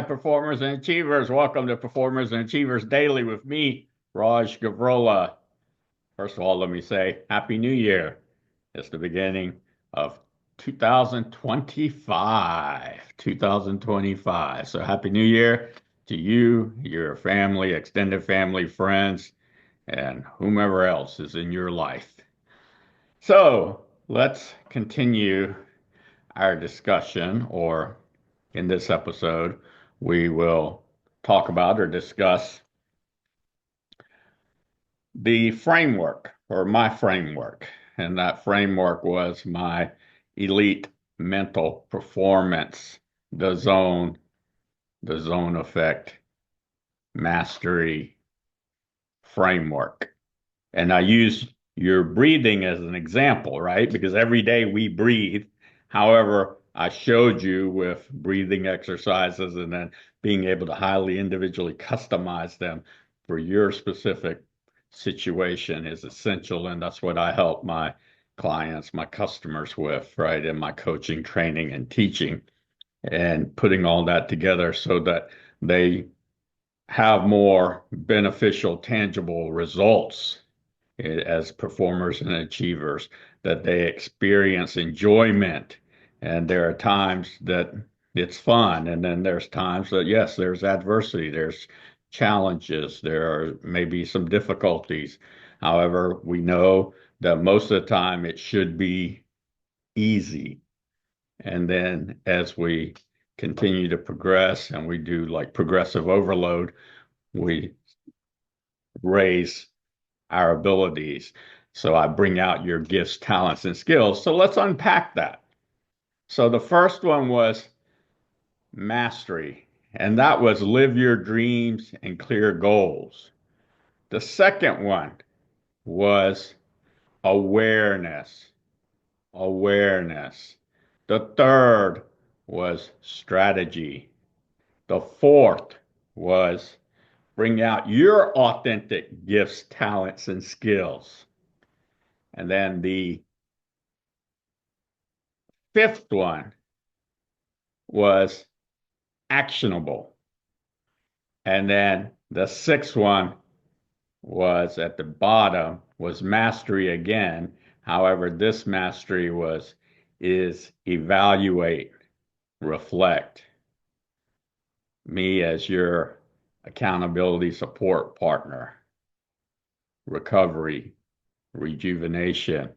Performers and Achievers. Welcome to Performers and Achievers Daily with me, Raj Gavurla. First of all, let me say Happy New Year. It's the beginning of 2025. 2025. So Happy New Year to you, your family, extended family, friends, and whomever else is in your life. So let's continue our discussion, or in this episode, we will talk about or discuss the framework or my framework. And that framework was my elite mental performance, the zone effect, mastery framework. And I use your breathing as an example, right? Because every day we breathe. However, I showed you with breathing exercises and then being able to highly individually customize them for your specific situation is essential. And that's what I help my clients, my customers with, right? In my coaching, training, and teaching, and putting all that together so that they have more beneficial, tangible results as performers and achievers, that they experience enjoyment. And there are times that it's fun. And then there's times that, yes, there's adversity, there's challenges, there are maybe some difficulties. However, we know that most of the time it should be easy. And then as we continue to progress and we do like progressive overload, we raise our abilities. So I bring out your gifts, talents, and skills. So let's unpack that. So the first one was mastery, and that was live your dreams and clear goals. The second one was awareness, awareness. The third was strategy. The fourth was bring out your authentic gifts, talents, and skills. And then the fifth one was actionable. And then the sixth one was at the bottom was mastery again. However, this mastery is evaluate, reflect. Me as your accountability support partner, recovery, rejuvenation,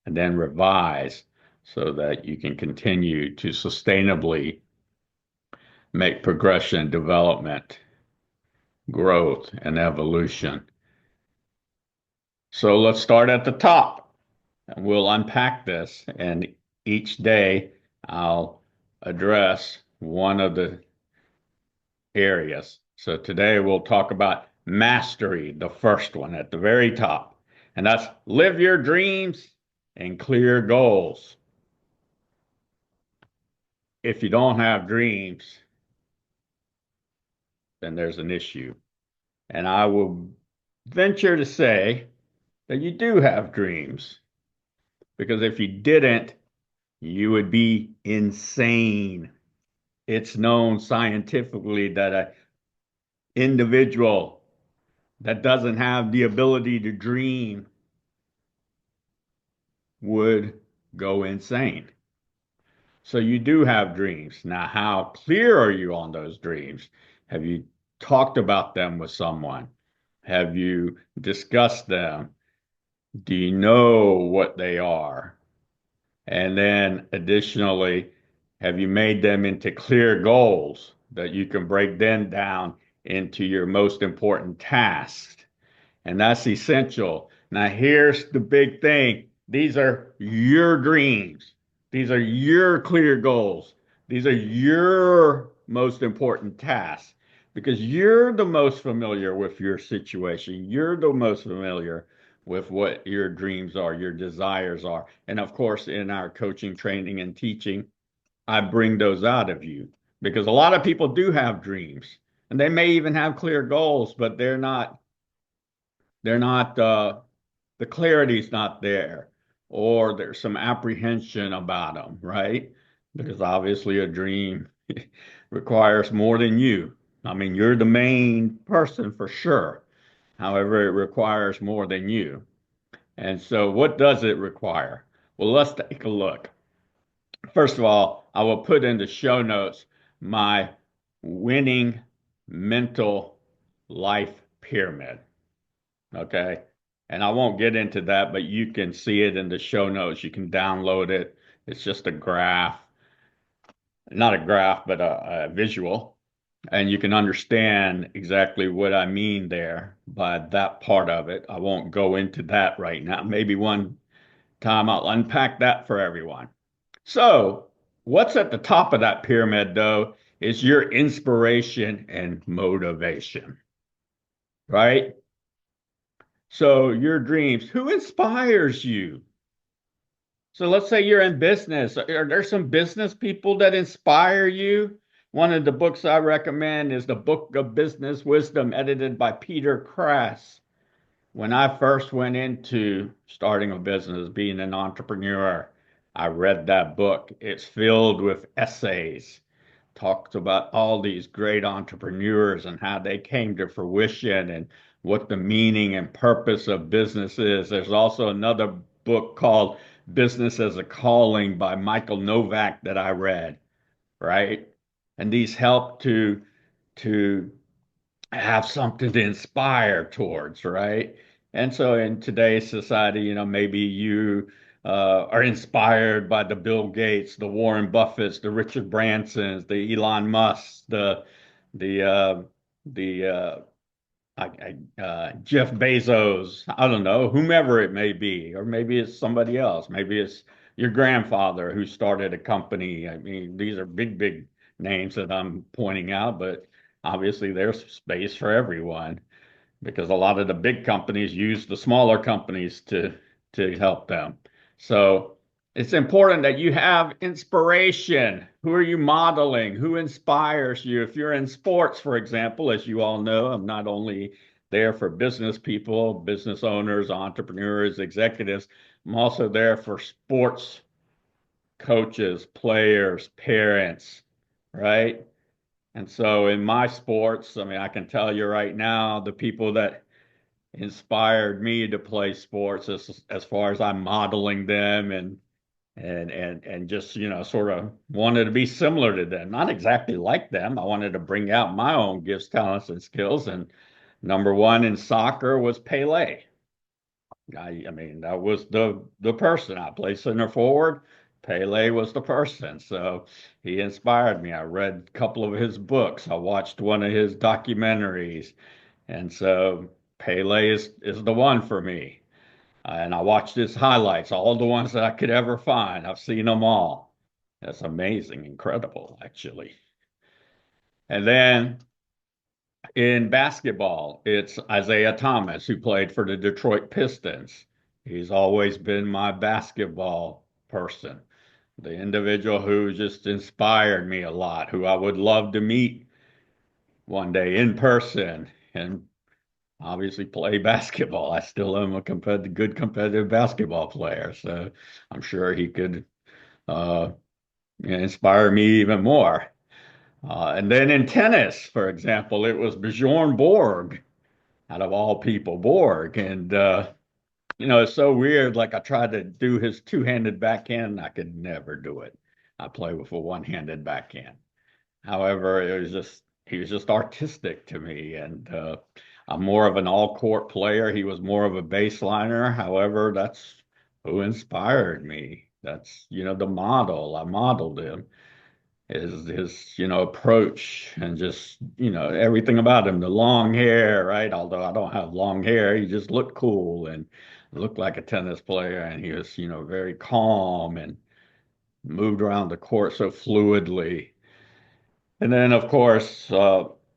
and then revise so that you can continue to sustainably make progression, development, growth, and evolution. So let's start at the top, and we'll unpack this. And each day I'll address one of the areas. So today we'll talk about mastery, the first one at the very top. And that's live your dreams and clear goals. If you don't have dreams, then there's an issue. And I will venture to say that you do have dreams, because if you didn't, you would be insane. It's known scientifically that an individual that doesn't have the ability to dream would go insane. So you do have dreams. Now, how clear are you on those dreams? Have you talked about them with someone? Have you discussed them? Do you know what they are? And then additionally, have you made them into clear goals that you can break them down into your most important tasks? And that's essential. Now, here's the big thing. These are your dreams. These are your clear goals. These are your most important tasks, because you're the most familiar with your situation. You're the most familiar with what your dreams are, your desires are. And of course, in our coaching, training, and teaching, I bring those out of you, because a lot of people do have dreams and they may even have clear goals, but they're not the clarity's not there, or there's some apprehension about them, right? Because obviously a dream requires more than you. I mean, you're the main person for sure. However, it requires more than you. And so, what does it require? Well, let's take a look. First of all, I will put in the show notes my winning mental life pyramid. Okay. And I won't get into that, but you can see it in the show notes. You can download it. It's just a graph, not a graph, but a visual. And you can understand exactly what I mean there by that part of it. I won't go into that right now. Maybe one time I'll unpack that for everyone. So, what's at the top of that pyramid, though, is your inspiration and motivation, right? So, your dreams, who inspires you? So, let's say you're in business. Are there some business people that inspire you? One of the books I recommend is the Book of Business Wisdom, edited by Peter Krass. When I first went into starting a business, being an entrepreneur, I read that book. It's filled with essays, talks about all these great entrepreneurs and how they came to fruition and what the meaning and purpose of business is. There's also another book called Business as a Calling by Michael Novak that I read, right? And these help to have something to inspire towards, right? And so in today's society, maybe you are inspired by the Bill Gates, the Warren Buffetts, the Richard Bransons, the Elon Musks, the uh, the Jeff Bezos. I don't know, whomever it may be, or maybe it's somebody else. Maybe it's your grandfather who started a company. I mean, these are big, big names that I'm pointing out, but obviously there's space for everyone because a lot of the big companies use the smaller companies to help them. So it's important that you have inspiration. Who are you modeling? Who inspires you? If you're in sports, for example, as you all know, I'm not only there for business people, business owners, entrepreneurs, executives. I'm also there for sports coaches, players, parents, right? And so in my sports, I mean, I can tell you right now, the people that inspired me to play sports as far as I'm modeling them and just, sort of wanted to be similar to them. Not exactly like them. I wanted to bring out my own gifts, talents, and skills. And number one in soccer was Pele. I mean, that was the person. I played center forward. Pele was the person. So he inspired me. I read a couple of his books. I watched one of his documentaries. And so Pele is the one for me. And I watched his highlights, all the ones that I could ever find. I've seen them all. That's amazing, incredible, actually. And then in basketball, it's Isaiah Thomas, who played for the Detroit Pistons. He's always been my basketball person, the individual who just inspired me a lot, who I would love to meet one day in person and obviously play basketball. I still am a good competitive basketball player, so I'm sure he could uh, inspire me even more. And then in tennis, for example, it was Bjorn Borg, out of all people, Borg. And, it's so weird. Like I tried to do his two-handed backhand, I could never do it. I play with a one-handed backhand. However, he was just artistic to me, and I'm more of an all-court player. He was more of a baseliner. However, that's who inspired me. That's, the model. I modeled him. His approach and just, everything about him, the long hair, right? Although I don't have long hair, he just looked cool and looked like a tennis player, and he was, very calm and moved around the court so fluidly. And then, of course,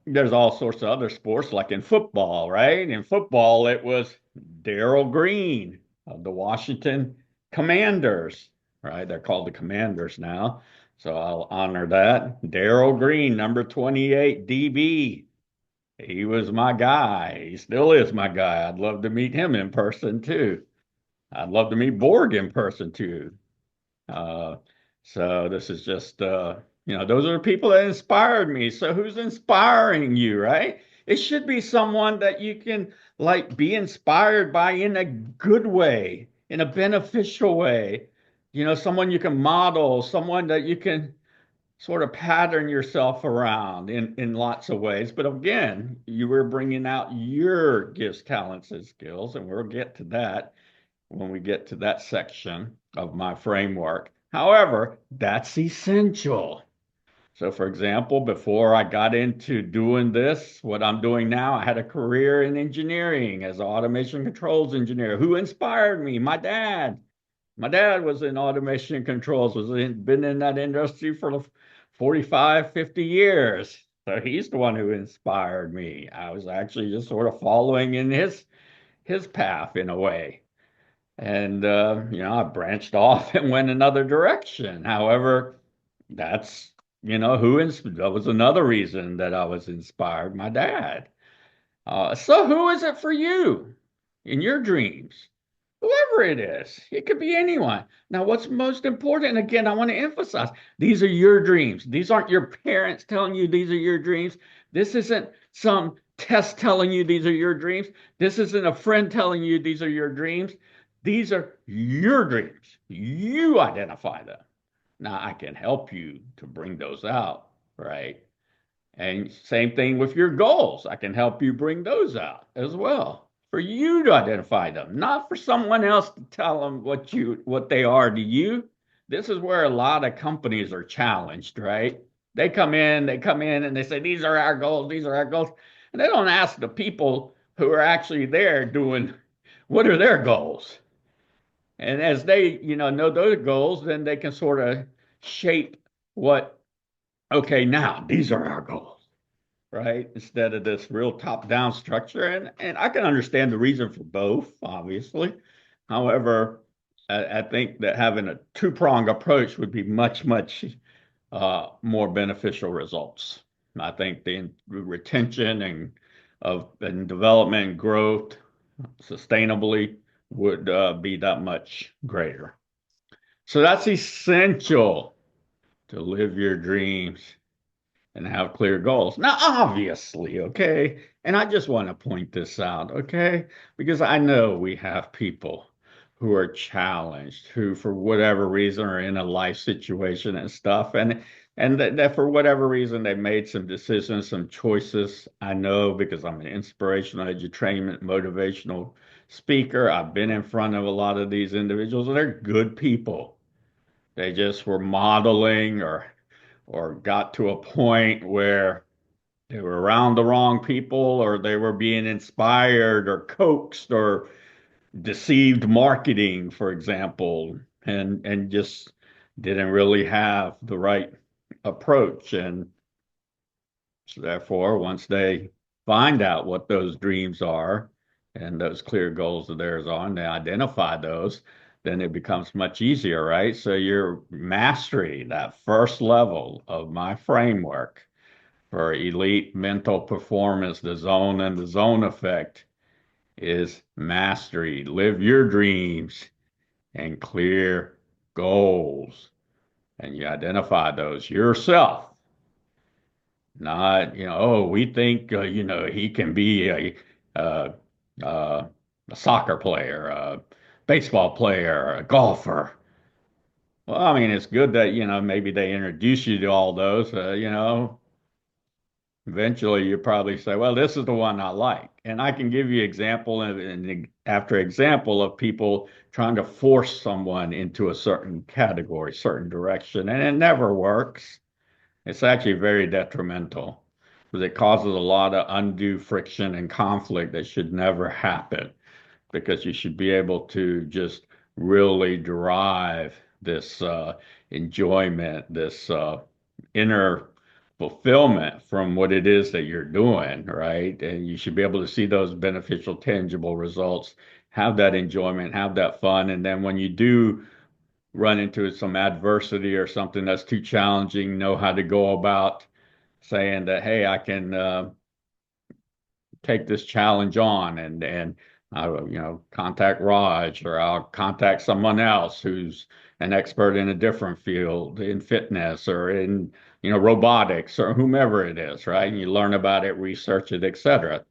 there's all sorts of other sports, like in football, right? In football, it was Darryl Green of the Washington Commanders, right? They're called the Commanders now. So I'll honor that. Darryl Green, number 28, DB. He was my guy. He still is my guy. I'd love to meet him in person too. I'd love to meet Borg in person too. Uh, so this is just, Those are the people that inspired me. So who's inspiring you, right? It should be someone that you can like be inspired by in a good way, in a beneficial way. Someone you can model, someone that you can sort of pattern yourself around in lots of ways. But again, you were bringing out your gifts, talents, and skills, and we'll get to that when we get to that section of my framework. However, that's essential. So, for example, before I got into doing this, what I'm doing now, I had a career in engineering as an automation controls engineer. Who inspired me? My dad. My dad was in automation controls, been in that industry for 45, 50 years. So he's the one who inspired me. I was actually just sort of following in his path in a way. And I branched off and went another direction. However, that's that was another reason that I was inspired, my dad. So who is it for you in your dreams? Whoever it is, it could be anyone. Now, what's most important, and again, I want to emphasize, these are your dreams. These aren't your parents telling you these are your dreams. This isn't some test telling you these are your dreams. This isn't a friend telling you these are your dreams. These are your dreams. You identify them. Now, I can help you to bring those out, right? And same thing with your goals. I can help you bring those out as well for you to identify them, not for someone else to tell them what they are to you. This is where a lot of companies are challenged, right? They come in and they say, these are our goals, these are our goals. And they don't ask the people who are actually there doing what are their goals. And as they, know those goals, then they can sort of shape what, okay, now these are our goals, right? Instead of this real top-down structure. And I can understand the reason for both, obviously. However, I think that having a two-pronged approach would be much, much more beneficial results. I think the retention and development and growth sustainably would be that much greater. So that's essential to live your dreams and have clear goals. Now, obviously, okay, and I just want to point this out, okay, because I know we have people who are challenged, who for whatever reason are in a life situation and stuff, and that for whatever reason they made some decisions, some choices. I know because I'm an inspirational edutainment, motivational speaker. I've been in front of a lot of these individuals, and they're good people. They just were modeling or got to a point where they were around the wrong people or they were being inspired or coaxed or deceived marketing, for example, and just didn't really have the right approach. And so therefore, once they find out what those dreams are and those clear goals of theirs are, and they identify those, then it becomes much easier, right? So your mastery, that first level of my framework for elite mental performance, the zone and the zone effect is mastery. Live your dreams and clear goals. And you identify those yourself. Not, oh, we think, he can be uh, a soccer player, a baseball player, a golfer. Well, I mean, it's good that, maybe they introduce you to all those, eventually you probably say, well, this is the one I like. And I can give you example and after example of people trying to force someone into a certain category, certain direction, and it never works. It's actually very detrimental because it causes a lot of undue friction and conflict that should never happen because you should be able to just really derive this enjoyment, this inner fulfillment from what it is that you're doing, right? And you should be able to see those beneficial, tangible results, have that enjoyment, have that fun. And then when you do run into some adversity or something that's too challenging, know how to go about saying that, hey, I can take this challenge on and I'll, contact Raj or I'll contact someone else who's an expert in a different field in fitness or in robotics or whomever it is, right? And you learn about it, research it, etc.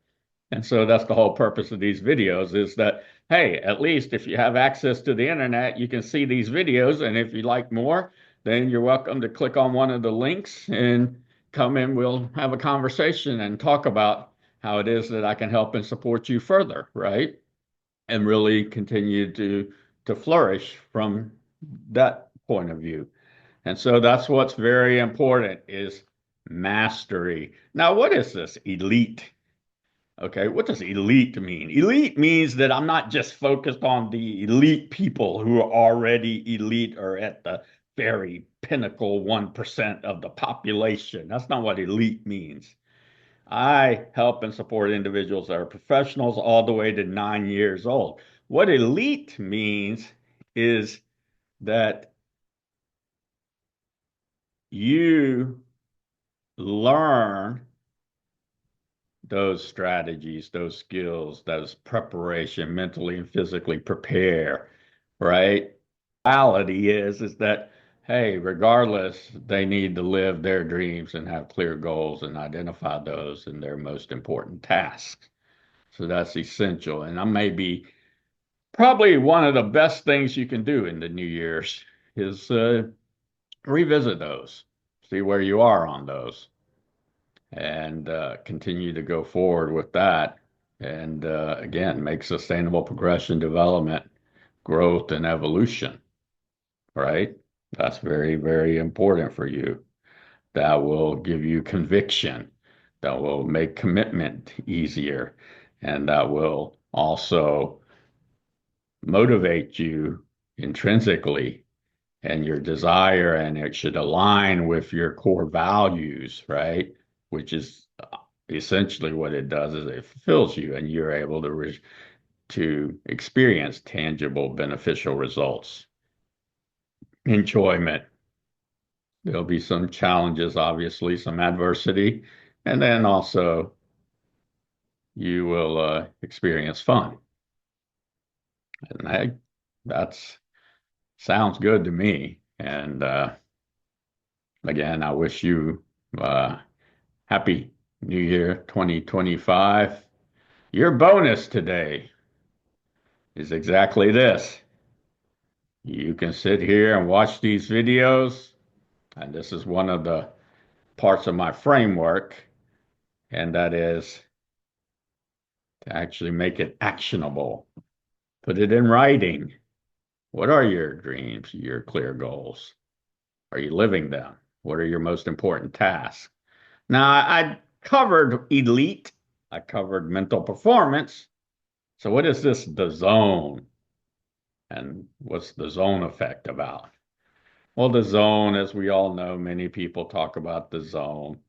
And so that's the whole purpose of these videos is that, hey, at least if you have access to the internet, you can see these videos. And if you like more, then you're welcome to click on one of the links and come in. We'll have a conversation and talk about how it is that I can help and support you further, right? And really continue to flourish from that point of view. And so that's what's very important is mastery. Now, what is this elite? Okay, what does elite mean? Elite means that I'm not just focused on the elite people who are already elite or at the very pinnacle 1% of the population. That's not what elite means. I help and support individuals that are professionals all the way to 9 years old. What elite means is that you learn those strategies, those skills, those preparation, mentally and physically prepare, right? Reality is that, hey, regardless, they need to live their dreams and have clear goals and identify those in their most important tasks. So that's essential. And I may be probably one of the best things you can do in the New Year's is revisit those, see where you are on those and continue to go forward with that. And again, make sustainable progression, development, growth, and evolution, right? That's very, very important for you. That will give you conviction, that will make commitment easier, and that will also motivate you intrinsically and your desire, and it should align with your core values, right? Which is essentially what it does is it fulfills you, and you're able to experience tangible, beneficial results. Enjoyment. There'll be some challenges, obviously, some adversity, and then also you will experience fun. And that's sounds good to me. And again, I wish you uh, happy New Year 2025. Your bonus today is exactly this. You can sit here and watch these videos, and this is one of the parts of my framework, and that is to actually make it actionable. Put it in writing. What are your dreams, your clear goals? Are you living them? What are your most important tasks? Now, I covered elite, I covered mental performance. So, what is this, the zone? And what's the zone effect about? Well, the zone, as we all know, many people talk about the zone,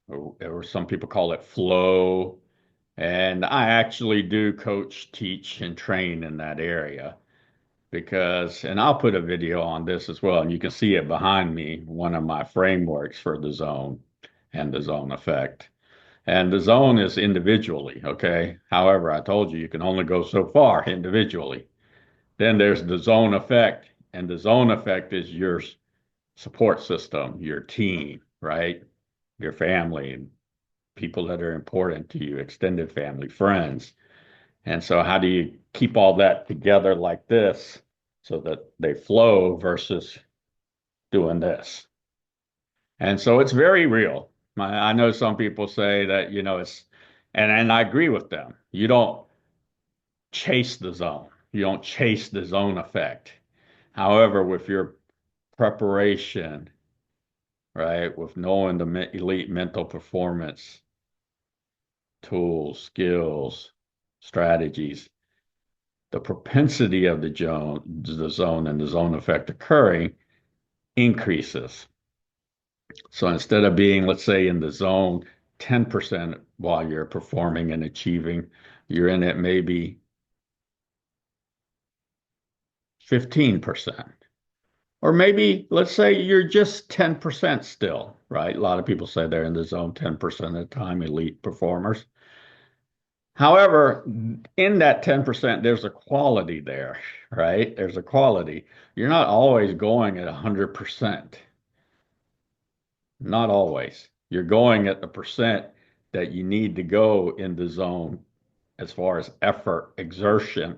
or some people call it flow. And I actually do coach, teach, and train in that area because, and I'll put a video on this as well, and you can see it behind me, one of my frameworks for the zone and the zone effect. And the zone is individually, okay? However, I told you you can only go so far individually. Then there's the zone effect, and the zone effect is your support system, your team, right? Your family, people that are important to you, extended family, friends. And so, how do you keep all that together like this so that they flow versus doing this? And so, it's very real. I know some people say that, and I agree with them. You don't chase the zone, you don't chase the zone effect. However, with your preparation, right, with knowing the elite mental performance tools, skills, strategies, the propensity of the zone and the zone effect occurring increases. So instead of being, let's say, in the zone 10% while you're performing and achieving, you're in it maybe 15%. Or maybe, let's say, you're just 10% still, right? A lot of people say they're in the zone 10% of the time, elite performers. However, in that 10%, there's a quality there, right? There's a quality. You're not always going at 100%. Not always. You're going at the percent that you need to go in the zone as far as effort, exertion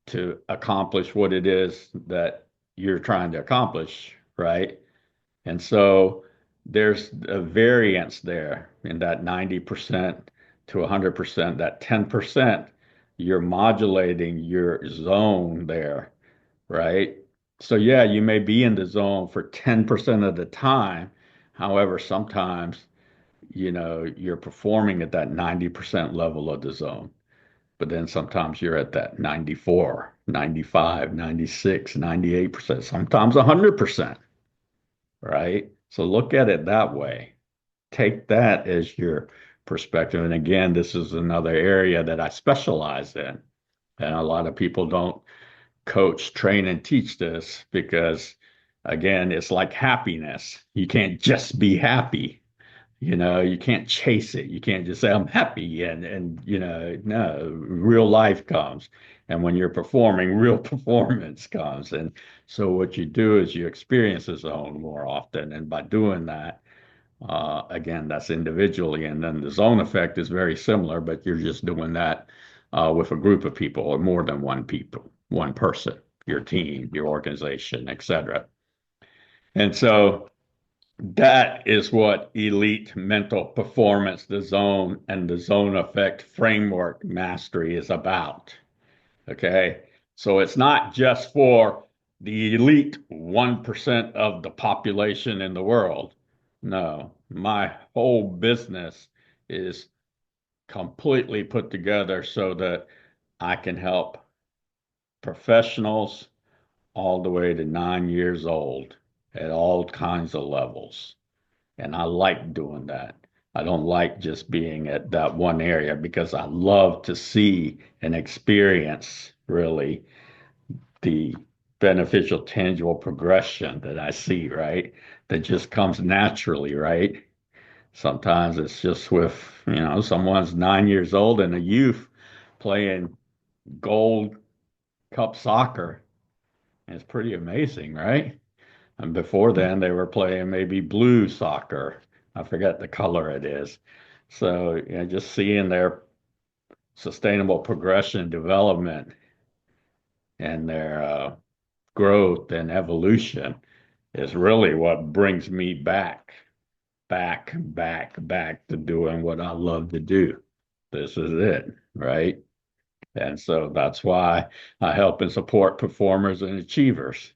to accomplish what it is that you're trying to accomplish, right? And so there's a variance there in that 90% to 100%, that 10%, you're modulating your zone there, right? So yeah, you may be in the zone for 10% of the time. However, sometimes, you're performing at that 90% level of the zone. But then sometimes you're at that 94, 95, 96, 98%, sometimes 100%, right? So look at it that way. Take that as your perspective. And again, this is another area that I specialize in. And a lot of people don't coach, train, and teach this because, again, it's like happiness. You can't just be happy. You can't chase it. You can't just say, I'm happy. No, real life comes. And when you're performing, real performance comes. And so what you do is you experience the zone more often. And by doing that, again, that's individually. And then the zone effect is very similar, but you're just doing that with a group of people or more than one person, your team, your organization, etc. And so that is what elite mental performance, the zone and the zone effect framework mastery is about. Okay. So it's not just for the elite 1% of the population in the world. No, my whole business is completely put together so that I can help professionals all the way to 9 years old at all kinds of levels. And I like doing that. I don't like just being at that one area because I love to see and experience really the beneficial, tangible progression that I see, right? That just comes naturally, right? Sometimes it's just with, someone's 9 years old and a youth playing gold cup soccer. And it's pretty amazing, right? And before then, they were playing maybe blue soccer. I forget the color it is. So, just seeing their sustainable progression, development, and their growth and evolution is really what brings me back to doing what I love to do. This is it, right? And so that's why I help and support performers and achievers.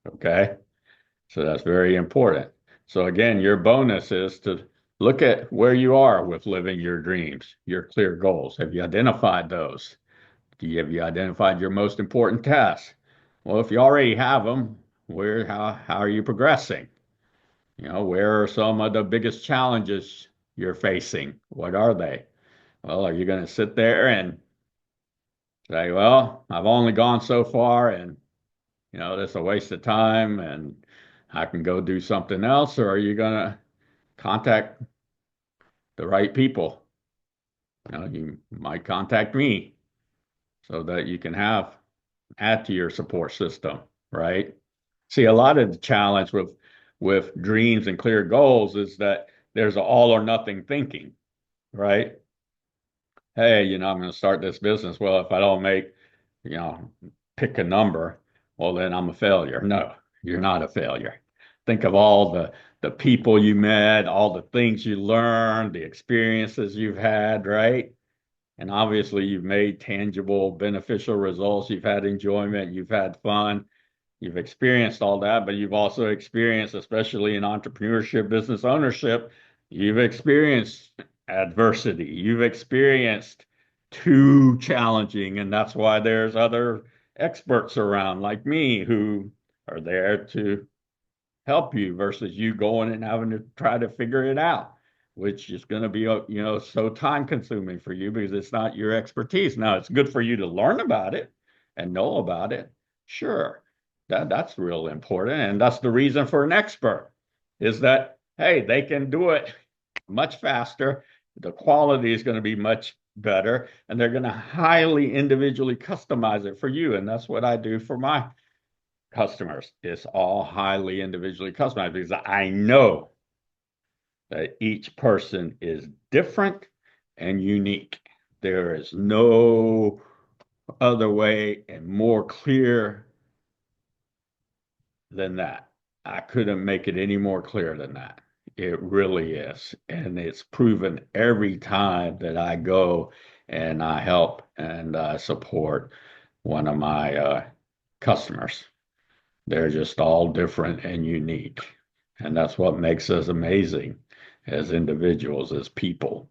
Okay. So that's very important. So again, your bonus is to look at where you are with living your dreams, your clear goals. Have you identified those? Have you identified your most important tasks? Well, if you already have them, how are you progressing? Where are some of the biggest challenges you're facing? What are they? Well, are you going to sit there and say, well, I've only gone so far and, that's a waste of time and I can go do something else? Or are you going to contact the right people? You might contact me so that you can add to your support system, right? See, a lot of the challenge with dreams and clear goals is that there's an all or nothing thinking, right? Hey, I'm going to start this business. Well, if I don't make, you know, pick a number, well, then I'm a failure. No, you're not a failure. Think of all the people you met, all the things you learned, the experiences you've had, right? And obviously, you've made tangible, beneficial results. You've had enjoyment, you've had fun, you've experienced all that, but you've also experienced, especially in entrepreneurship, business ownership, you've experienced adversity. You've experienced too challenging, and that's why there's other experts around like me who are there to help you versus you going and having to try to figure it out, which is going to be, so time consuming for you because it's not your expertise. Now, it's good for you to learn about it and know about it. Sure. That's real important. And that's the reason for an expert is that, hey, they can do it much faster. The quality is going to be much better, and they're going to highly individually customize it for you. And that's what I do for my customers. It's all highly individually customized because I know that each person is different and unique. There is no other way and more clear than that. I couldn't make it any more clear than that. It really is. And it's proven every time that I go and I help and I support one of my customers. They're just all different and unique. And that's what makes us amazing as individuals, as people,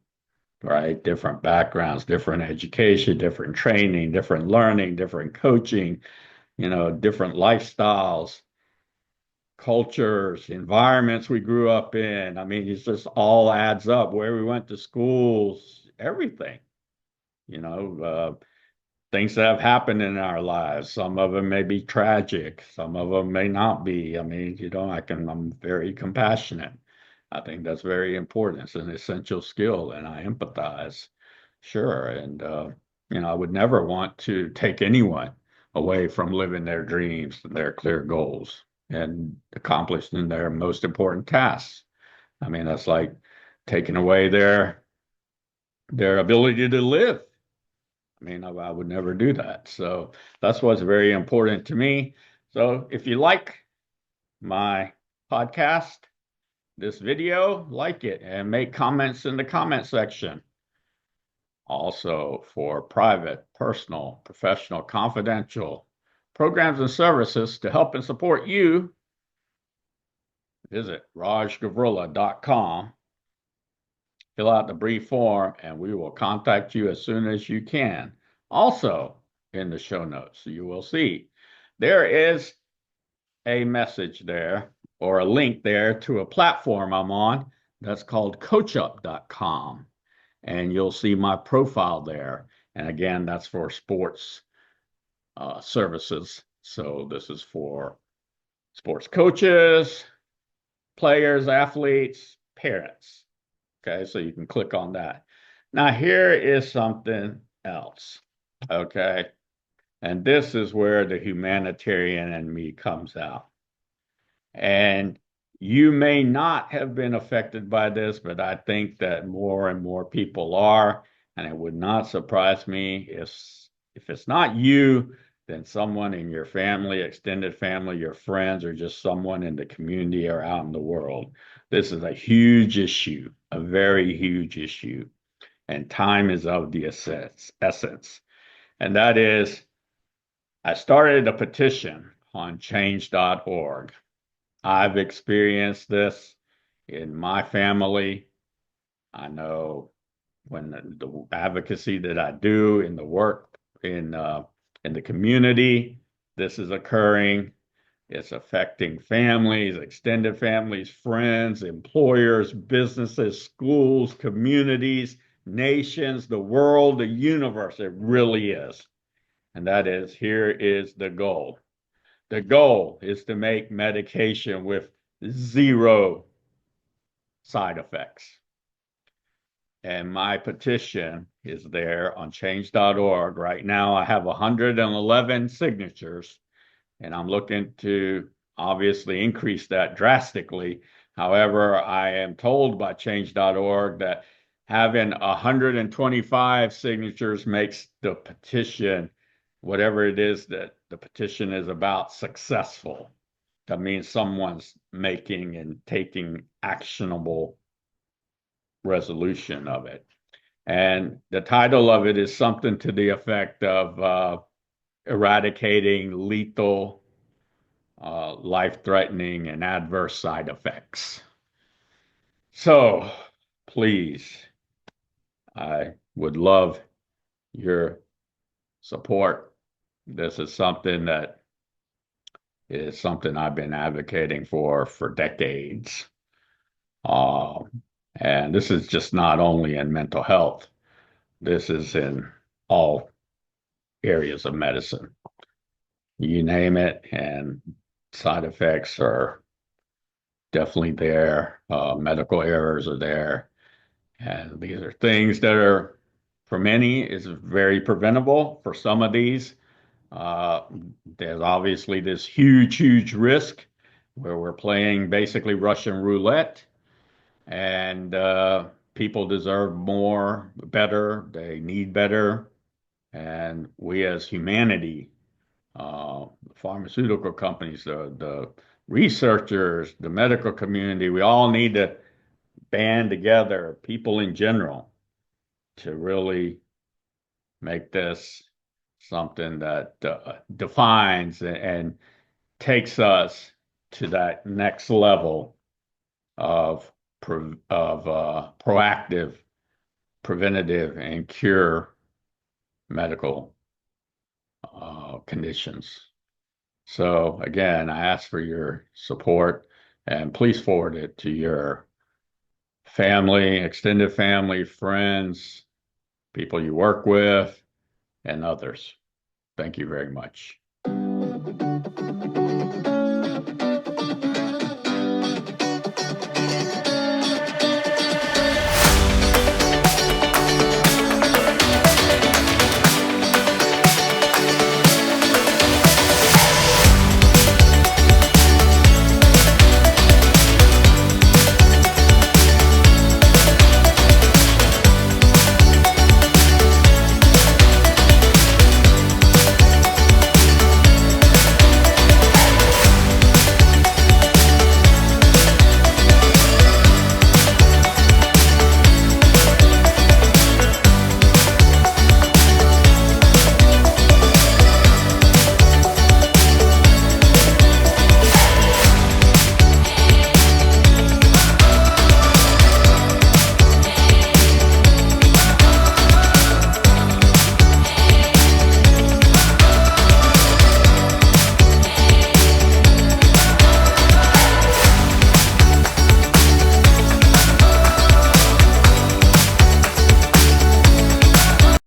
right? Different backgrounds, different education, different training, different learning, different coaching, different lifestyles, cultures, environments we grew up in. I mean, it just all adds up. Where we went to schools, everything, you know, things that have happened in our lives. Some of them may be tragic, some of them may not be. I mean, I'm very compassionate. I think that's very important. It's an essential skill, and I empathize. Sure. And, I would never want to take anyone away from living their dreams, their clear goals, and accomplishing their most important tasks. I mean, that's like taking away their ability to live. I mean, I would never do that. So that's what's very important to me. So if you like my podcast, this video, like it and make comments in the comment section. Also, for private, personal, professional, confidential programs and services to help and support you, visit rajgavurla.com, fill out the brief form, and we will contact you as soon as you can. Also, in the show notes, you will see there is a message there or a link there to a platform I'm on that's called coachup.com. And you'll see my profile there. And again, that's for sports services. So this is for sports coaches, players, athletes, parents. Okay, so you can click on that. Now, here is something else. Okay, and this is where the humanitarian in me comes out. And you may not have been affected by this, but I think that more and more people are. And it would not surprise me if it's not you, then someone in your family, extended family, your friends, or just someone in the community or out in the world. This is a huge issue, a very huge issue. And time is of the essence. And that is, I started a petition on change.org. I've experienced this in my family. I know when the advocacy that I do in the work in the community, this is occurring. It's affecting families, extended families, friends, employers, businesses, schools, communities, nations, the world, the universe. It really is. And that is, here is the goal. The goal is to make medication with zero side effects. And my petition is there on change.org. Right now, I have 111 signatures, and I'm looking to obviously increase that drastically. However, I am told by change.org that having 125 signatures makes the petition, whatever it is that the petition is about, successful. That means someone's making and taking actionable resolution of it. And the title of it is something to the effect of eradicating lethal, life-threatening, and adverse side effects. So please, I would love your support. This is something I've been advocating for decades. And this is just not only in mental health, this is in all areas of medicine. You name it, and side effects are definitely there. Medical errors are there. And these are things that are, for many, is very preventable. For some of these, uh, there's obviously this huge, huge risk where we're playing basically Russian roulette. and people deserve more, better. They need better, and we as humanity, pharmaceutical companies, the researchers, the medical community, we all need to band together, people in general, to really make this something that defines and takes us to that next level of proactive, preventative, and cure medical conditions. So again, I ask for your support, and please forward it to your family, extended family, friends, people you work with, and others. Thank you very much.